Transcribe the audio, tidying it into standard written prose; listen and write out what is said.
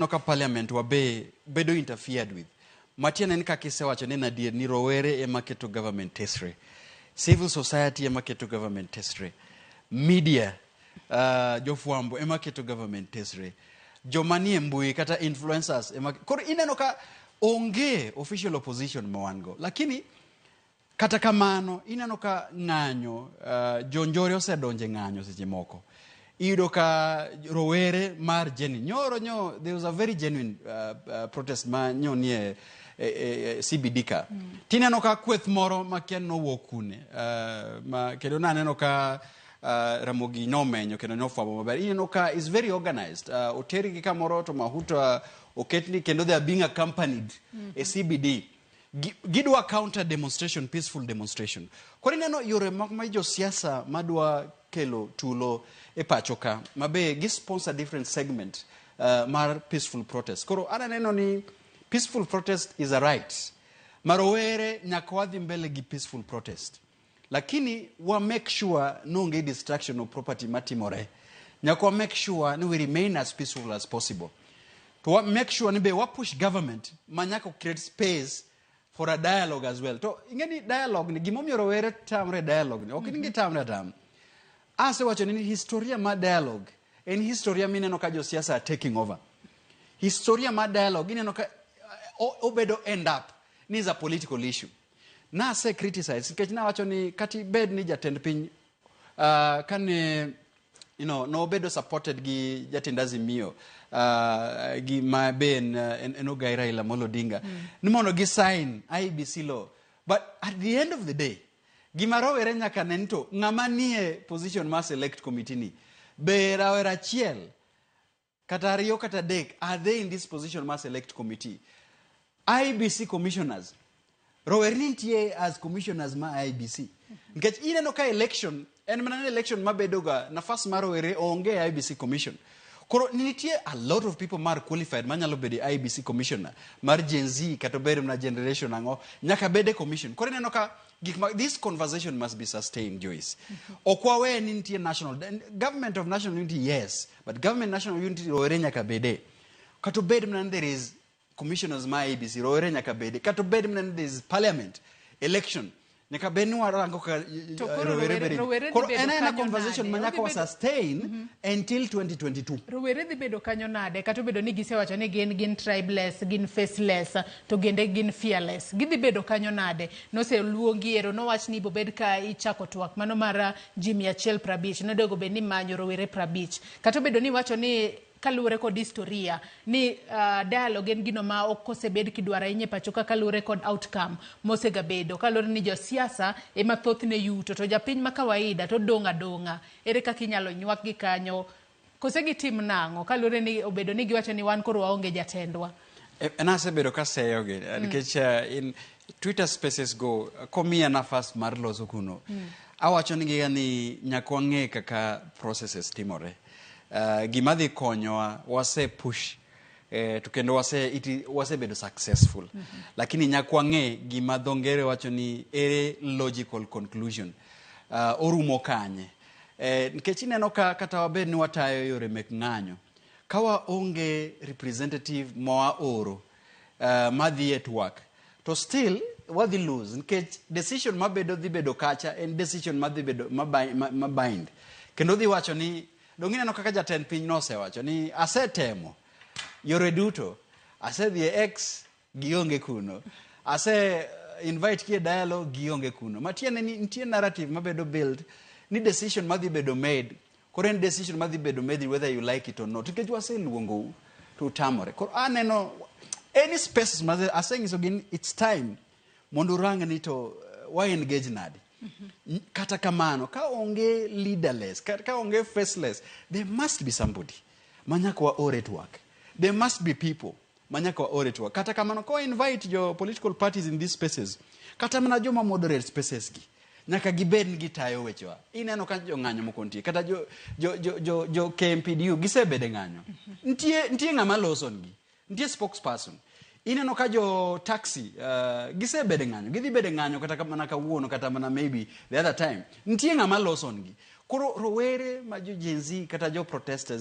no ka parliament wa bedo interfered with. Matiana ni kakisewacho ni nadier ni Rowere ema keto government tesre. Civil society ema keto government tesre. Media, jofuambo ema keto government tesre. Jomanie mbui kata influencers ema. Koro ineno ka onge official opposition mawango. Lakini kata kamano ineno ka ng'anyo, jonjore osedonje ng'anyo seche moko. Iyudo ka Rowere mar nyoro there was a very genuine protest ma nie CBD ka. Tineno ka kweth moro makian no wokune. Ma kedo naneno ka Ramogi no menyo kendo jofuambo maber. Ineno ka is very organized. Oteri gi kamoro to mahuta oketni kendo they are being accompanied a CBD. Gidwa counter demonstration, peaceful demonstration. Koro ineno yore ma jo siasa madwa kelo tulo e pachoka mabe gi sponsor different segment mar peaceful protest. Koro ananeno ni peaceful protest is a right. Marowere nyaka wadhi mbele gi peaceful protest. Lakini wa make sure no nge distraction of property matimore. Nyaka wa make sure ni we remain as peaceful as possible. To make sure ni be wa push government manyaka create space for a dialogue as well. To ingeni dialogue ni gimomiyo Rowere tamre dialogue ni. Ok ningi tamre tam. Ase wacho ni historia ma dialogue. En historia mineno ka jo siasa are taking over. Historia ma dialogue ineno ka obedo end up ni is a political issue. Na se criticize nikech na wacho ni kati bed ni jatend piny kane no obedo supported gi jatend Azimio gi ma ben enogai Raila Odinga ni mondo gi sign IBC law, but at the end of the day gima Rowere nyaka nento ng'ama nie position ma select committee ni be Rawera achiel kata ariyo kata dek are they in this position ma select committee. IBC commissioners Rowere nitie as commissioners ma IBC nikech ineno ka election en mana election mabedoga nafas mar Rowere onge IBC commission. Koro nitie a lot of people mar qualified manyalo bede IBC commissioner mar Gen Z kata bede na generation ango nyaka bede commission. Koro ineno ka this conversation must be sustained, Joyce. Okwawe nitie national government of national unity, yes, but government national unity Rowere nyaka bede. Kato bede mna there is commissioners ma IBC Rowere nyaka bede. Kato bede mna there is parliament election nyaka bede warango ka Rowere. Koro ena conversation manyaka wa sustain until 2022. Rowere dhi bedo kanyo nade kato bedo ni gisewacho ni gin tribeless, gin faceless, to gende gin fearless. Gidhi bedo kanyo nade. No se luongi ero no wach ni bobed ka ichako twak mano mara Jimmy achiel prabich no dogo be ni manyo Rowere prabich. Kato bedo ni wacho ni kaluwore kod historia ni dialogue en gino ma okosebed kidwara inye pachoka kaluwore kod outcome mosega bedo kaluwore ni jo siasa ema thothne yuto to japiny ma kawaida to donga ere kaka inyalo nywak gi kanyo kose gi tim nango kaluwore ni obedo ni giwacho ni wan koro waonge jatendwa. Enase bedo ka seyo gi nikech in Twitter spaces go komia nafas mar loso kuno awacho ni nyaka wang'e kaka processes timore. Gimadhi konyowa wase push to kendo wase bedo successful. Lakini nyaka wang'e gima dho ngere wacho ni ere logical conclusion orumo kanye. Nikech ineno ka kata wabed ni watayo yore mek ng'anyo kawa onge representative moa oro madhi at work to still wadhi lose nikech decision mabedo dhi bedo kacha en decision madhi bedo mabind kendo dhi wacho ni dongine no kaka jatend piny no osewacho ni asetemo yore duto asedhi X gionge kuno invite kie dialogue gionge kuno matiene ni nitie narrative mabedo build ni decision madhi bedo made koro en decision madhi bedo made whether you like it or not nikech waseluongo to tamore koro aneno any spaces madhi asengiso gin it's time mondo rang ni to why engage nadi. Kata kamano ka onge leaderless ka onge faceless there must be somebody manyaka wa ore to work. There must be people manyaka wa ore to work. Kata kamano ko invite your political parties in these spaces kata mana joma moderate spaces gi nyaka gibed gi tayo wechewa. Ineno ka jo ng'anyo moko ntie kata jo KMPDU gisebede ng'anyo ntie ng'ama loso ngi ntie spokesperson. Ineno ka jo taxi gisebede ng'anyo gidhi bede ng'anyo kata mana kawuono kata mana maybe the other time ntie ng'ama loso ngi. Koro Rowere ma jo Gen Z kata jo protesters